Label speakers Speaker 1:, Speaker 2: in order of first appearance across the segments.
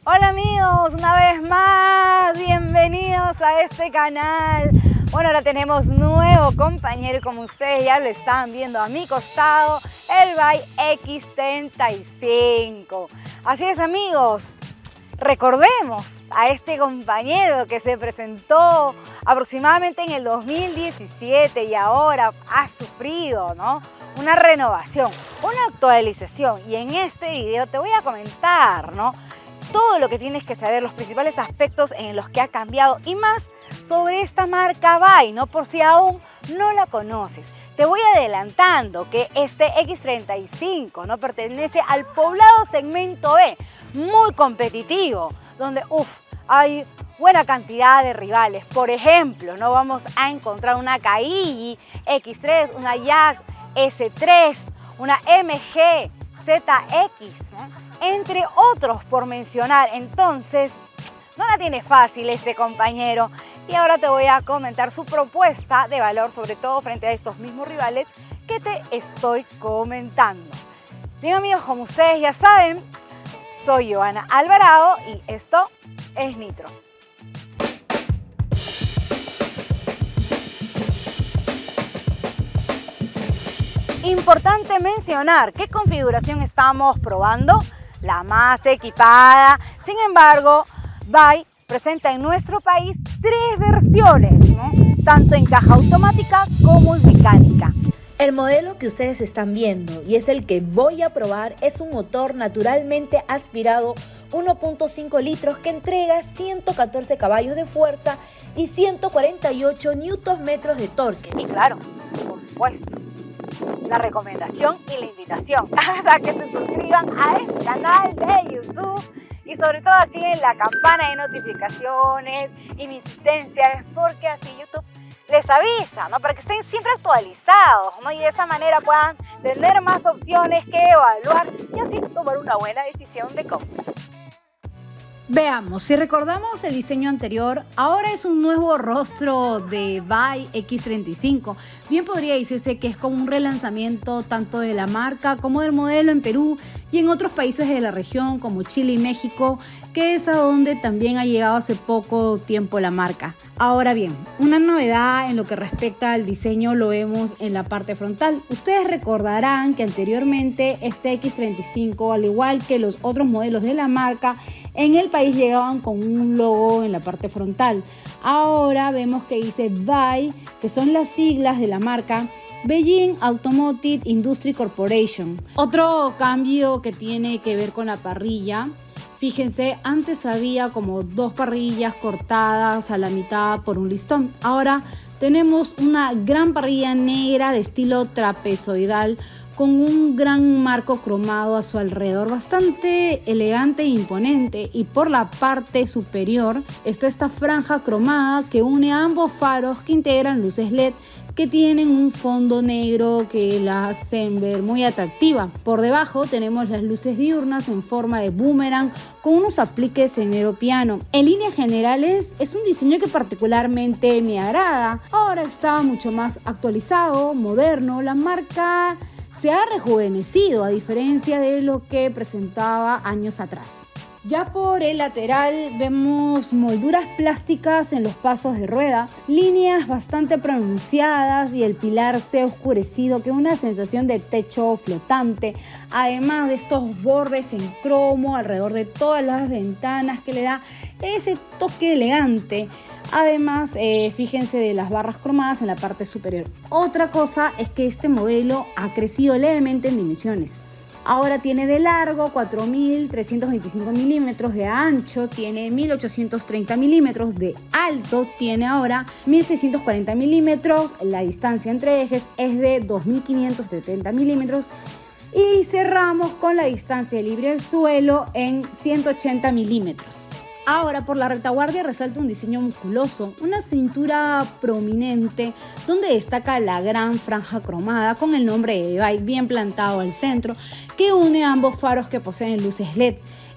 Speaker 1: Hola amigos, una vez más, bienvenidos a este canal. Bueno, ahora tenemos nuevo compañero y como ustedes ya lo están viendo a mi costado, el Bike X35. Así es amigos, recordemos a este compañero que se presentó aproximadamente en el 2017 y ahora ha sufrido, ¿no?, una renovación, una actualización, y en este video te voy a comentar, ¿no?, todo lo que tienes que saber, los principales aspectos en los que ha cambiado y más sobre esta marca Bike, ¿no?, por si aún no la conoces. Te voy adelantando que este X35, ¿no?, pertenece al poblado segmento B, muy competitivo, donde hay buena cantidad de rivales. Por ejemplo, no vamos a encontrar una Kaigi X3, una Yak S3, una MG ZX, ¿no?, entre otros por mencionar. Entonces, no la tiene fácil este compañero y ahora te voy a comentar su propuesta de valor, sobre todo frente a estos mismos rivales que te estoy comentando. Bien amigos, como ustedes ya saben, soy Joana Alvarado y esto es Nitro. Importante mencionar qué configuración estamos probando, la más equipada. Sin embargo, Bike presenta en nuestro país 3 versiones, ¿no?, tanto en caja automática como en mecánica.
Speaker 2: El modelo que ustedes están viendo y es el que voy a probar es un motor naturalmente aspirado 1.5 litros que entrega 114 caballos de fuerza y 148 Nm de torque.
Speaker 1: Y claro, por supuesto, la recomendación y la invitación a que se suscriban a este canal de YouTube y sobre todo activen la campana de notificaciones y mi insistencia es porque así YouTube les avisa, ¿no?, para que estén siempre actualizados, ¿no?, y de esa manera puedan tener más opciones que evaluar y así tomar una buena decisión de compra.
Speaker 3: Veamos, si recordamos el diseño anterior, ahora es un nuevo rostro de Bike X35. Bien podría decirse que es como un relanzamiento tanto de la marca como del modelo en Perú y en otros países de la región como Chile y México, que es a donde también ha llegado hace poco tiempo la marca. Ahora bien, una novedad en lo que respecta al diseño lo vemos en la parte frontal. Ustedes recordarán que anteriormente este X35, al igual que los otros modelos de la marca, en el país llegaban con un logo en la parte frontal. Ahora vemos que dice Bike, que son las siglas de la marca Beijing Automotive Industry Corporation. Otro cambio que tiene que ver con la parrilla. Fíjense, antes había como 2 parrillas cortadas a la mitad por un listón. Ahora tenemos una gran parrilla negra de estilo trapezoidal con un gran marco cromado a su alrededor, bastante elegante e imponente, y por la parte superior está esta franja cromada que une a ambos faros que integran luces LED que tienen un fondo negro que la hacen ver muy atractiva. Por debajo tenemos las luces diurnas en forma de boomerang con unos apliques en negro piano. En líneas generales es un diseño que particularmente me agrada. Ahora está mucho más actualizado, moderno. La marca se ha rejuvenecido a diferencia de lo que presentaba años atrás. Ya por el lateral vemos molduras plásticas en los pasos de rueda, líneas bastante pronunciadas y el pilar se ha oscurecido, que es una sensación de techo flotante, además de estos bordes en cromo alrededor de todas las ventanas que le da ese toque elegante. Además, fíjense de las barras cromadas en la parte superior. Otra cosa es que este modelo ha crecido levemente en dimensiones. Ahora tiene de largo 4.325 milímetros, de ancho tiene 1.830 milímetros, de alto tiene ahora 1.640 milímetros, la distancia entre ejes es de 2.570 milímetros y cerramos con la distancia libre al suelo en 180 milímetros. Ahora, por la retaguardia resalta un diseño musculoso, una cintura prominente donde destaca la gran franja cromada con el nombre de Bike bien plantado al centro que une ambos faros que poseen luces LED.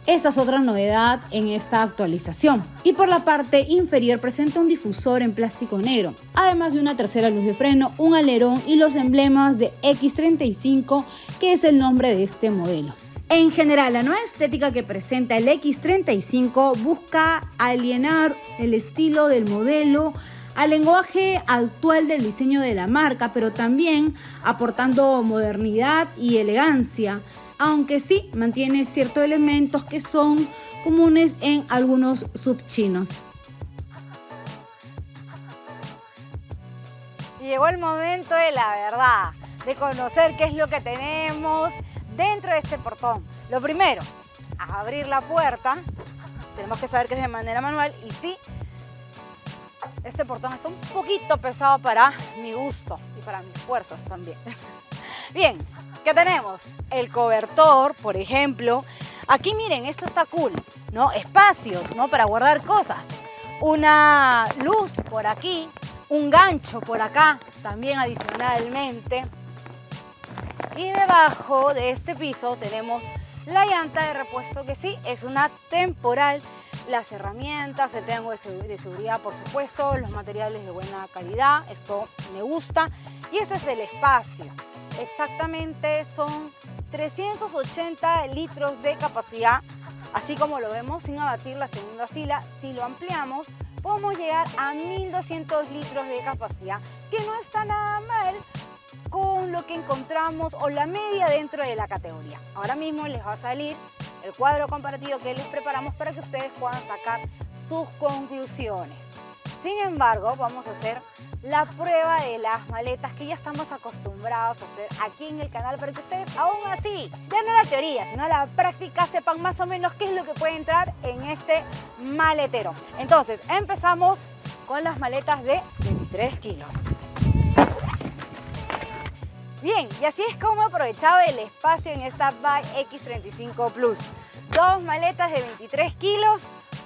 Speaker 3: Esa es otra novedad en esta actualización. Y por la parte inferior presenta un difusor en plástico negro, además de una tercera luz de freno, un alerón y los emblemas de X35, que es el nombre de este modelo. En general, la nueva estética que presenta el X35 busca alienar el estilo del modelo al lenguaje actual del diseño de la marca, pero también aportando modernidad y elegancia, aunque sí mantiene ciertos elementos que son comunes en algunos subchinos.
Speaker 1: Llegó el momento de la verdad, de conocer qué es lo que tenemos dentro de este portón. Lo primero, abrir la puerta. Tenemos que saber que es de manera manual y sí, este portón está un poquito pesado para mi gusto y para mis fuerzas también. Bien, ¿qué tenemos? El cobertor, por ejemplo. Aquí miren, esto está cool, ¿no? Espacios, ¿no? Para guardar cosas. Una luz por aquí, un gancho por acá, también adicionalmente. Y debajo de este piso tenemos la llanta de repuesto, que sí, es una temporal. Las herramientas, el triángulo de seguridad, por supuesto, los materiales de buena calidad, esto me gusta. Y este es el espacio. Exactamente son 380 litros de capacidad, así como lo vemos, sin abatir la segunda fila. Si lo ampliamos, podemos llegar a 1200 litros de capacidad, que no está nada mal con lo que encontramos o la media dentro de la categoría. Ahora mismo les va a salir el cuadro comparativo que les preparamos para que ustedes puedan sacar sus conclusiones. Sin embargo, vamos a hacer la prueba de las maletas que ya estamos acostumbrados a hacer aquí en el canal, para que ustedes aún así, ya no la teoría, sino la práctica, sepan más o menos qué es lo que puede entrar en este maletero. Entonces, empezamos con las maletas de 23 kilos. Bien, y así es como he aprovechado el espacio en esta Vai X35 Plus. Dos maletas de 23 kilos,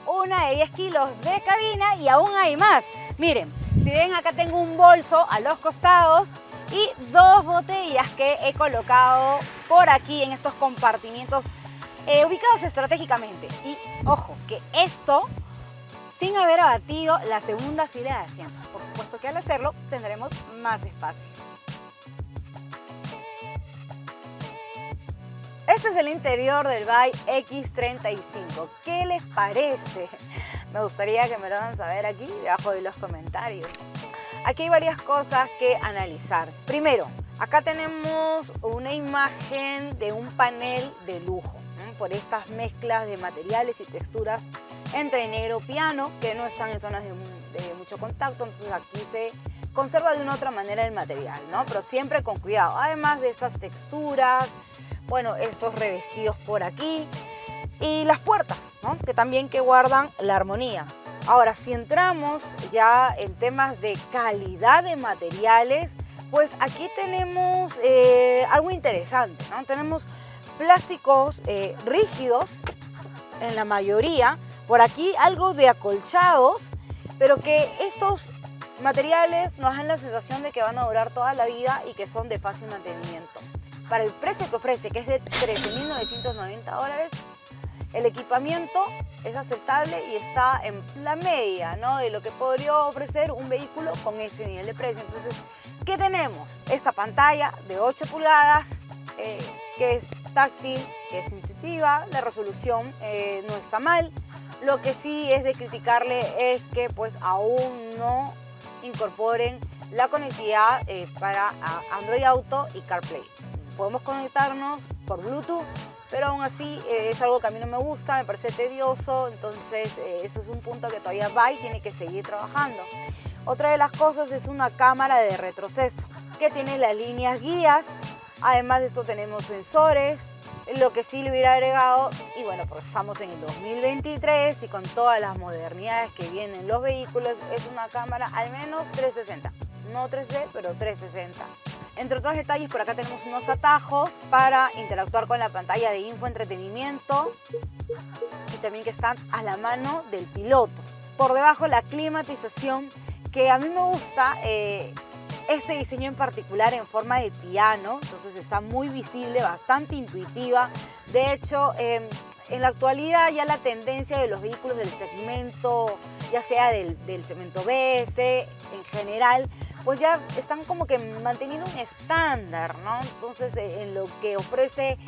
Speaker 1: una de 10 kilos de cabina y aún hay más. Miren, si ven, acá tengo un bolso a los costados y dos botellas que he colocado por aquí en estos compartimientos ubicados estratégicamente. Y ojo, que esto sin haber abatido la segunda fila de asientos. Por supuesto que al hacerlo tendremos más espacio. Este es el interior del Vai X35. ¿Qué les parece? Me gustaría que me lo hagan saber aquí debajo de los comentarios. Aquí hay varias cosas que analizar. Primero, acá tenemos una imagen de un panel de lujo, ¿no? Por estas mezclas de materiales y texturas entre negro piano, que no están en zonas de mucho contacto, entonces aquí se conserva de una otra manera el material, ¿no? Pero siempre con cuidado. Además de estas texturas, bueno, estos revestidos por aquí y las puertas, ¿no? Que también que guardan la armonía. Ahora, si entramos ya en temas de calidad de materiales, pues aquí tenemos algo interesante, ¿no? Tenemos plásticos rígidos en la mayoría, por aquí algo de acolchados, pero que estos materiales nos dan la sensación de que van a durar toda la vida y que son de fácil mantenimiento. Para el precio que ofrece, que es de $13.990, el equipamiento es aceptable y está en la media, ¿no?, de lo que podría ofrecer un vehículo con ese nivel de precio. Entonces, ¿qué tenemos? Esta pantalla de 8 pulgadas, que es táctil, que es intuitiva, la resolución no está mal. Lo que sí es de criticarle es que pues aún no incorporen la conectividad para Android Auto y CarPlay. Podemos conectarnos por Bluetooth, pero aún así es algo que a mí no me gusta, me parece tedioso, entonces eso es un punto que todavía Vai tiene que seguir trabajando. Otra de las cosas es una cámara de retroceso que tiene las líneas guías. Además de eso tenemos sensores. Lo que sí le hubiera agregado, y bueno, pues estamos en el 2023 y con todas las modernidades que vienen los vehículos, es una cámara al menos 360, no 3D, pero 360. Entre otros detalles, por acá tenemos unos atajos para interactuar con la pantalla de infoentretenimiento y también que están a la mano del piloto. Por debajo la climatización, que a mí me gusta este diseño en particular en forma de piano, entonces está muy visible, bastante intuitiva. De hecho, en la actualidad ya la tendencia de los vehículos del segmento, ya sea del segmento B, C, en general, pues ya están como que manteniendo un estándar, ¿no? Entonces, en lo que ofrece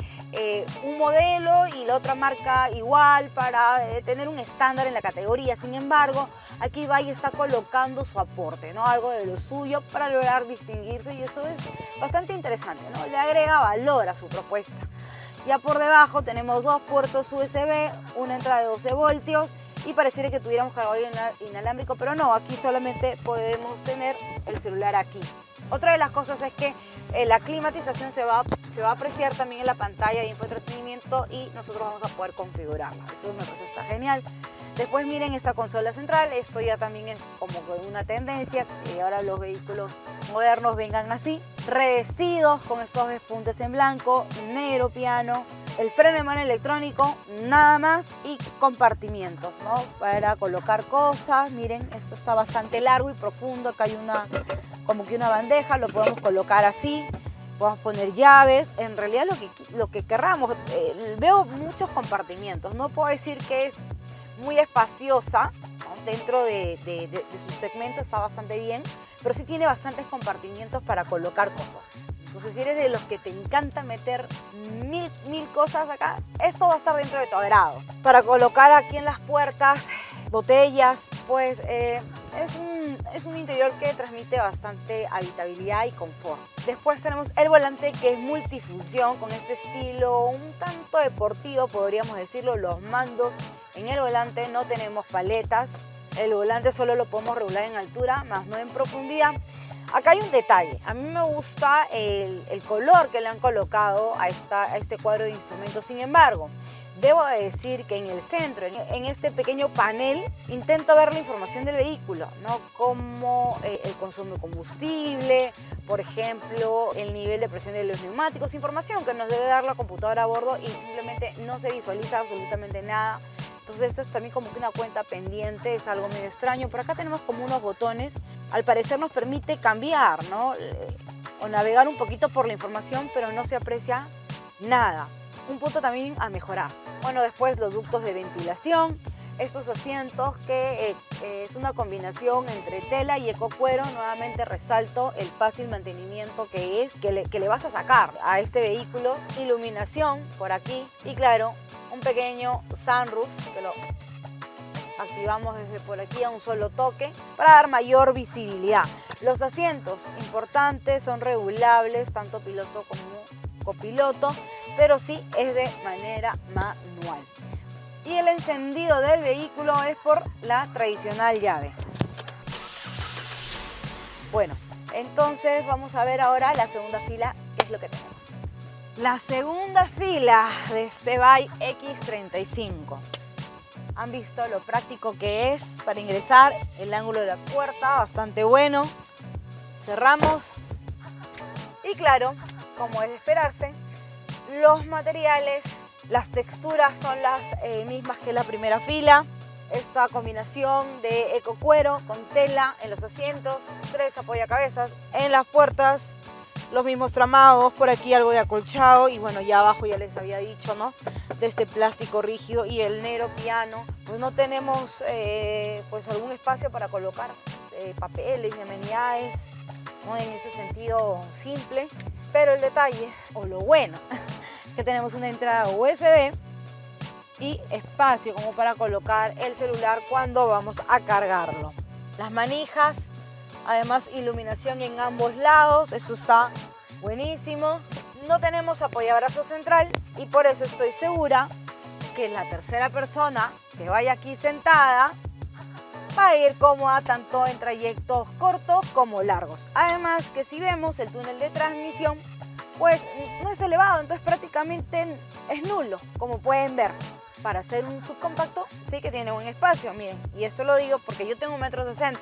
Speaker 1: un modelo y la otra marca igual para tener un estándar en la categoría. Sin embargo, aquí Vai está colocando su aporte, ¿no? Algo de lo suyo para lograr distinguirse, y eso es bastante interesante, ¿no? Le agrega valor a su propuesta. Ya por debajo tenemos dos puertos USB, una entrada de 12 voltios y pareciera que tuviéramos cargador inalámbrico, pero no, aquí solamente podemos tener el celular aquí. Otra de las cosas es que la climatización se va a apreciar también en la pantalla de infoentretenimiento y nosotros vamos a poder configurarla. Eso me parece está genial. Después miren esta consola central, esto ya también es como una tendencia, que ahora los vehículos modernos vengan así, revestidos con estos despuntes en blanco, negro piano, el freno de mano electrónico, nada más, y compartimientos, ¿no? Para colocar cosas. Miren, esto está bastante largo y profundo, acá hay como que una bandeja, lo podemos colocar así. Podemos poner llaves, en realidad lo que querramos. Veo muchos compartimientos, no puedo decir que es muy espaciosa, ¿no? Dentro de su segmento está bastante bien, pero sí tiene bastantes compartimientos para colocar cosas. Entonces, si eres de los que te encanta meter mil cosas acá, esto va a estar dentro de tu agrado. Para colocar aquí en las puertas botellas, pues es un interior que transmite bastante habitabilidad y confort. Después tenemos el volante, que es multifunción, con este estilo un tanto deportivo, podríamos decirlo. Los mandos en el volante, no tenemos paletas. El volante solo lo podemos regular en altura, más no en profundidad. Acá hay un detalle. A mí me gusta el color que le han colocado a este cuadro de instrumentos. Sin embargo, debo decir que en el centro, en este pequeño panel, intento ver la información del vehículo, ¿no? Como el consumo de combustible, por ejemplo, el nivel de presión de los neumáticos, información que nos debe dar la computadora a bordo, y simplemente no se visualiza absolutamente nada. Entonces esto es también como que una cuenta pendiente, es algo medio extraño. Por acá tenemos como unos botones, al parecer nos permite cambiar, ¿no? O navegar un poquito por la información, pero no se aprecia nada. Un punto también a mejorar. Bueno, después los ductos de ventilación, estos asientos que es una combinación entre tela y ecocuero. Nuevamente resalto el fácil mantenimiento que le vas a sacar a este vehículo. Iluminación por aquí y claro, un pequeño sunroof que lo activamos desde por aquí a un solo toque para dar mayor visibilidad. Los asientos importantes, son regulables, tanto piloto como copiloto, pero sí es de manera manual. Y el encendido del vehículo es por la tradicional llave. Bueno, entonces vamos a ver ahora la segunda fila, qué es lo que tenemos. La segunda fila de este Vai X35. Han visto lo práctico que es para ingresar, el ángulo de la puerta bastante bueno. Cerramos y claro, como es de esperarse, los materiales, las texturas son las mismas que la primera fila. Esta combinación de ecocuero con tela en los asientos, 3 apoyacabezas en las puertas, los mismos tramados, por aquí algo de acolchado y bueno, ya abajo ya les había dicho, ¿no? De este plástico rígido y el negro piano. Pues no tenemos pues algún espacio para colocar papeles y amenidades, ¿no? En ese sentido simple, pero el detalle, o lo bueno, que tenemos una entrada USB y espacio como para colocar el celular cuando vamos a cargarlo. Las manijas, además iluminación en ambos lados, eso está buenísimo. No tenemos apoyabrazo central y por eso estoy segura que la tercera persona que vaya aquí sentada va a ir cómoda tanto en trayectos cortos como largos. Además que si vemos el túnel de transmisión, pues no es elevado, entonces prácticamente es nulo, como pueden ver. Para hacer un subcompacto sí que tiene buen espacio, miren, y esto lo digo porque yo tengo 1,60 m.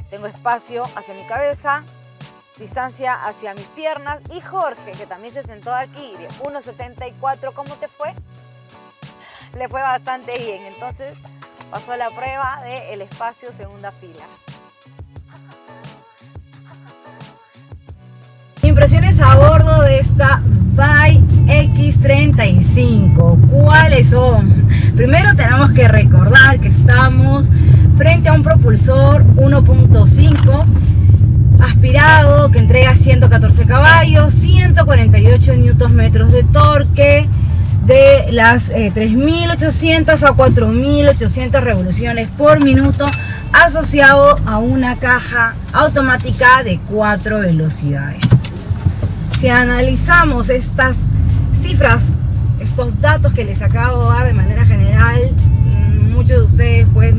Speaker 1: Tengo espacio hacia mi cabeza, distancia hacia mis piernas, y Jorge, que también se sentó aquí, de 1,74 m, ¿cómo te fue? Le fue bastante bien, entonces pasó la prueba del espacio segunda fila. Impresiones a bordo de esta Vai X35. ¿Cuáles son? Primero tenemos que recordar que estamos frente a un propulsor 1.5 aspirado que entrega 114 caballos, 148 Nm de torque, de las 3.800 a 4.800 revoluciones por minuto, asociado a una caja automática de 4 velocidades. Si analizamos estas cifras, estos datos que les acabo de dar de manera general, muchos de ustedes pues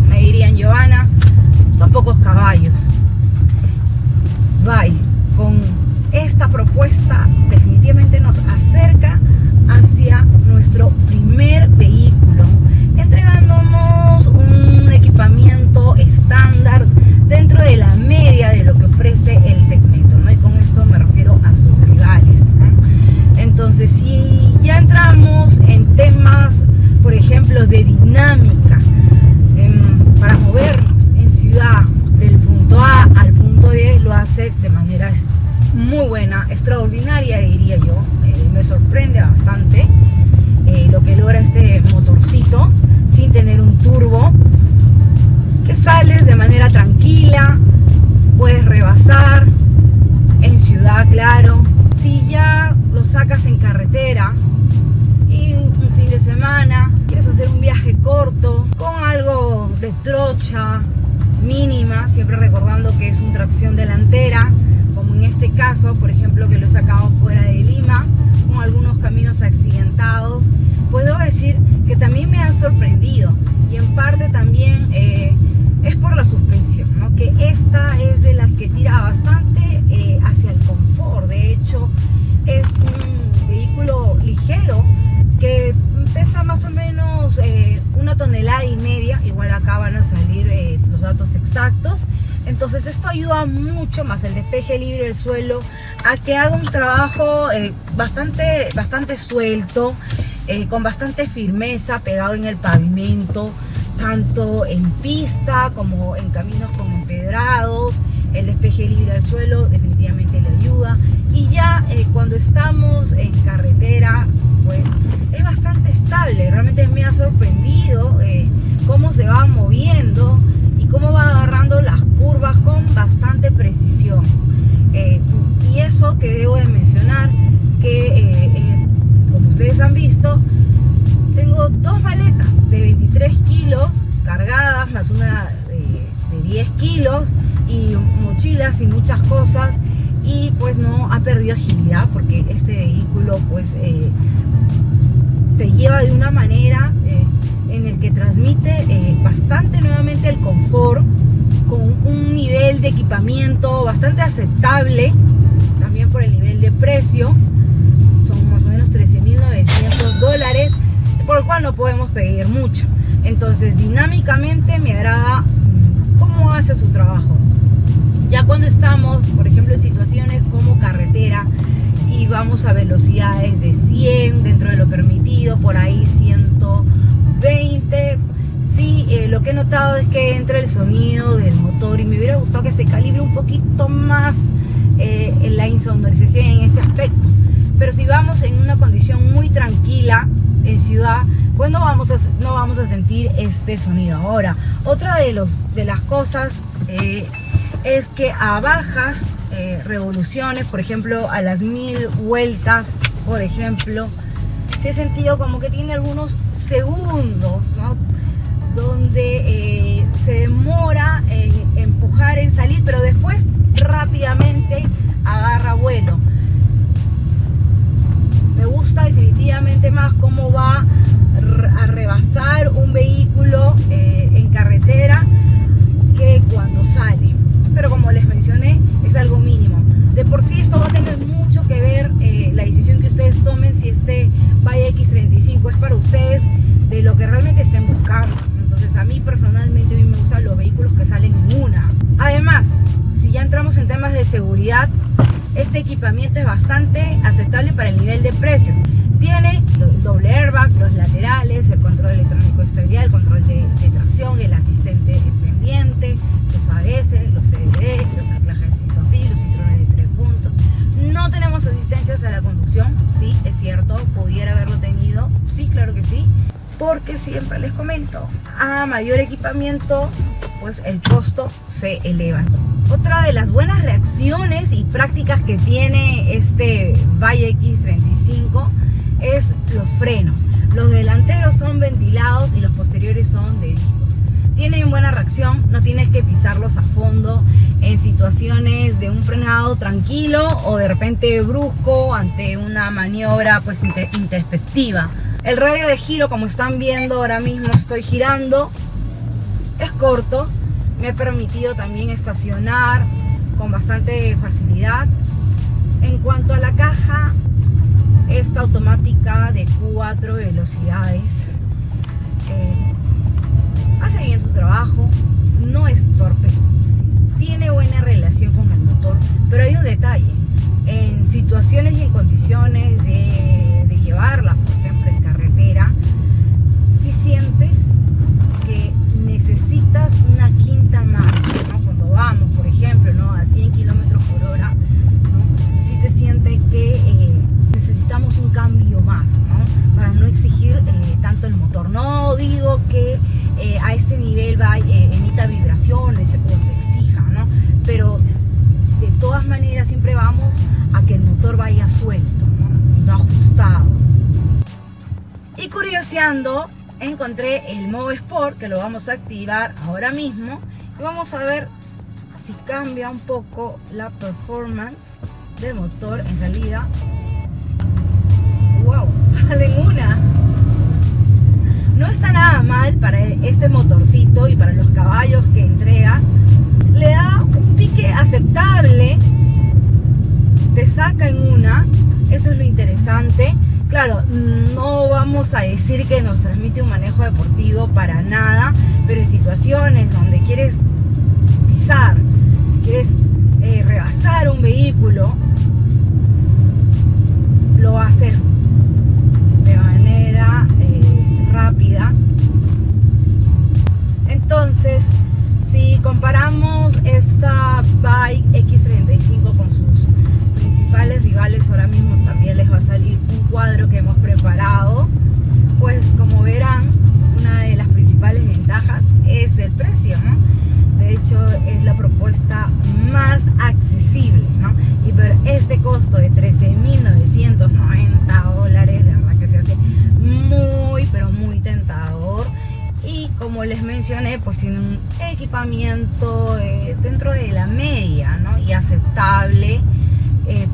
Speaker 1: me dirían: Giovanna, son pocos caballos. Vai, con esta propuesta definitivamente nos acerca hacia nuestro primer vehículo, entregándonos un equipamiento estándar dentro de la media de lo que ofrece el segmento, ¿no? Y con esto me refiero a sus rivales, ¿no? Entonces, si ya entramos en temas, por ejemplo, de dinámica, para movernos en ciudad del punto A al punto B, lo hace de manera muy buena, extraordinaria diría yo. Me sorprende bastante lo que logra este motorcito sin tener un turbo, que sales de manera tranquila, puedes rebasar en ciudad, claro. Si ya lo sacas en carretera y un fin de semana quieres hacer un viaje corto con algo de trocha mínima, siempre recordando que es una tracción delantera, como en este caso, por ejemplo, que lo he sacado fuera de Lima, con algunos caminos accidentados, puedo decir que también me ha sorprendido, y en parte también es por la suspensión, ¿no? Que esta es de las que tira bastante hacia el confort. De hecho, es un vehículo ligero que pesa más o menos 1,5 toneladas, igual acá van a salir los datos exactos. Entonces esto ayuda mucho, más el despeje libre del suelo, a que haga un trabajo bastante suelto, con bastante firmeza, pegado en el pavimento, tanto en pista como en caminos con empedrados. El despeje libre al suelo definitivamente le ayuda, y ya cuando estamos en carretera pues es bastante estable. Realmente me ha sorprendido cómo se va moviendo y cómo va agarrando las curvas con bastante precisión. Y eso que debo de mencionar, que como ustedes han visto, tengo dos maletas de 23 kilos cargadas, más una de 10 kilos, y mochilas y muchas cosas, y pues no ha perdido agilidad, porque este vehículo pues te lleva de una manera en el que transmite bastante nuevamente el confort, con un nivel de equipamiento bastante aceptable, también por el nivel de precio. Son más o menos $13.900, por el cual no podemos pedir mucho. Entonces, dinámicamente me agrada cómo hace su trabajo. Ya cuando estamos, por ejemplo, en situaciones como carretera y vamos a velocidades de 100 dentro de lo permitido, por ahí 120, sí, lo que he notado es que entra el sonido del motor, y me hubiera gustado que se calibre un poquito más la insonorización en ese aspecto. Pero si vamos en una condición muy tranquila en ciudad, pues no vamos a sentir este sonido. Ahora, otra de las cosas es que a bajas revoluciones, por ejemplo a las 1000 vueltas, por ejemplo, sí he sentido como que tiene algunos segundos, ¿no?, donde se demora en empujar, en salir, pero después rápidamente agarra vuelo. Me gusta definitivamente más cómo va a rebasar un vehículo en carretera que cuando sale. Pero como les mencioné, es algo mínimo. De por sí esto va a tener mucho que ver la decisión que ustedes tomen, si este Vai X35 es para ustedes, de lo que realmente estén buscando. Entonces, a mí personalmente me gustan los vehículos que salen en una. Además, si ya entramos en temas de seguridad, este equipamiento es bastante aceptable para el nivel de precio. Tiene el doble airbag, los laterales, el control electrónico de estabilidad, el control de tracción, el asistente pendiente, los ABS, los CBD, los anclajes ISOFIX, los cinturones de 3 puntos. No tenemos asistencias a la conducción, sí, es cierto, pudiera haberlo tenido, sí, claro que sí, porque siempre les comento, a mayor equipamiento, pues el costo se eleva.
Speaker 2: Otra de las buenas reacciones y prácticas que tiene este VAI X35 es los frenos. Los delanteros son ventilados y los posteriores son de discos. Tienen buena reacción, no tienes que pisarlos a fondo en situaciones de un frenado tranquilo o de repente brusco ante una maniobra pues intempestiva. El radio de giro, como están viendo ahora mismo estoy girando, es corto. Me ha permitido también estacionar con bastante facilidad. En cuanto a la caja, esta automática de 4 velocidades hace bien su trabajo, no es torpe, tiene buena relación con el motor, pero hay un detalle: en situaciones y en condiciones de llevarla, por ejemplo en carretera, si sientes que necesitas una quinta marcha, ¿no? Cuando vamos, por ejemplo, ¿no? A 100 kilómetros por hora, ¿no? Sí se siente que necesitamos un cambio más, ¿no? Para no exigir tanto el motor. No digo que a este nivel emita vibraciones o se exija, ¿no? Pero de todas maneras siempre vamos a que el motor vaya suelto, no ajustado. Y curioseando, encontré el modo Sport, que lo vamos a activar ahora mismo y vamos a ver si cambia un poco la performance del motor en salida. ¡Wow! ¡Salen una! No está nada mal para este motorcito y para los caballos que entrega. Le da un pique aceptable, te saca en una, eso es lo interesante. Claro, no vamos a decir que nos transmite un manejo deportivo para nada, pero en situaciones donde quieres pisar, quieres rebasar un vehículo, lo va a hacer de manera rápida. Entonces, si comparamos esta VAI X35 con sus principales rivales, ahora mismo también les va a salir un cuadro que hemos preparado. Pues como verán, una de las principales ventajas es el precio, ¿no? De hecho, es la propuesta más accesible, ¿no? Y por este costo de $13,990, la verdad que se hace muy, pero muy tentador. Y como les mencioné, pues tiene un equipamiento dentro de la media, ¿no? Y aceptable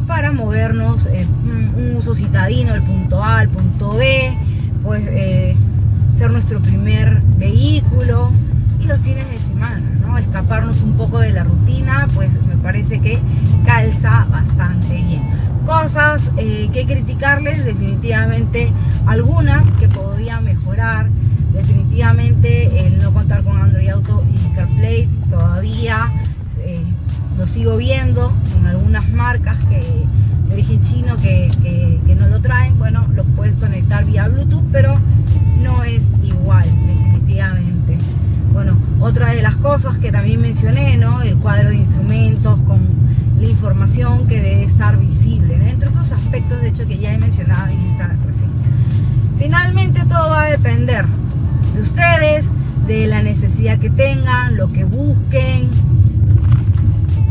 Speaker 2: para movernos, un uso citadino del punto A al punto B, pues ser nuestro primer vehículo, y los fines de semana, ¿no? Escaparnos un poco de la rutina, pues me parece que calza bastante bien. Cosas que criticarles, definitivamente algunas que podría mejorar. Definitivamente el no contar con Android Auto y CarPlay todavía lo sigo viendo en algunas marcas de origen chino que no lo traen. Bueno, lo puedes conectar vía Bluetooth, pero no es igual, definitivamente. Bueno, otra de las cosas que también mencioné, ¿no? El cuadro de instrumentos con la información que debe estar visible, ¿no? Entre otros aspectos, de hecho, que ya he mencionado en esta reseña. Finalmente, todo va a depender de ustedes, de la necesidad que tengan, lo que busquen,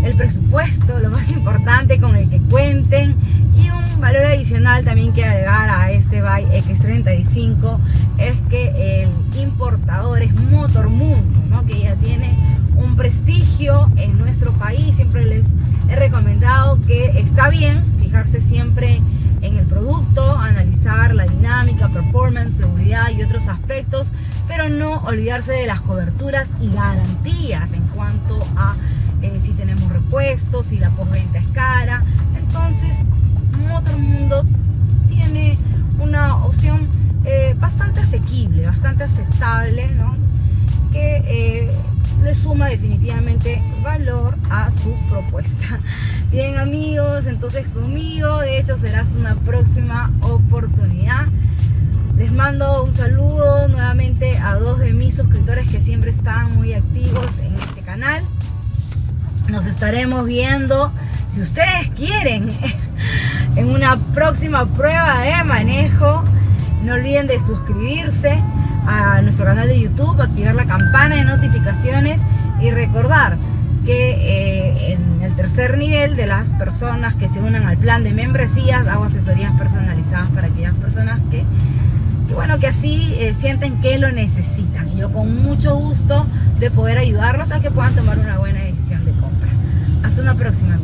Speaker 2: el presupuesto, lo más importante, con el que cuenten. Y un valor adicional también que agregar a este VAI X35 es que el importador es Motormundo, ¿no? Que ya tiene un prestigio en nuestro país. Siempre les he recomendado que está bien fijarse siempre en el producto, analizar la dinámica, performance, seguridad y otros aspectos, pero no olvidarse de las coberturas y garantías en cuanto a si tenemos repuestos, si la postventa es cara. Entonces, Motormundo tiene una opción bastante asequible, bastante aceptable, ¿no? Que le suma definitivamente valor a su propuesta. Bien, amigos, entonces conmigo, de hecho, será una próxima oportunidad. Les mando un saludo nuevamente a 2 de mis suscriptores que siempre están muy activos en este canal. Nos estaremos viendo, si ustedes quieren, en una próxima prueba de manejo. No olviden de suscribirse a nuestro canal de YouTube, activar la campana de notificaciones y recordar que en el tercer nivel de las personas que se unan al plan de membresías hago asesorías personalizadas para aquellas personas que así sienten que lo necesitan, y yo con mucho gusto de poder ayudarlos a que puedan tomar una buena decisión de compra. Hasta una próxima.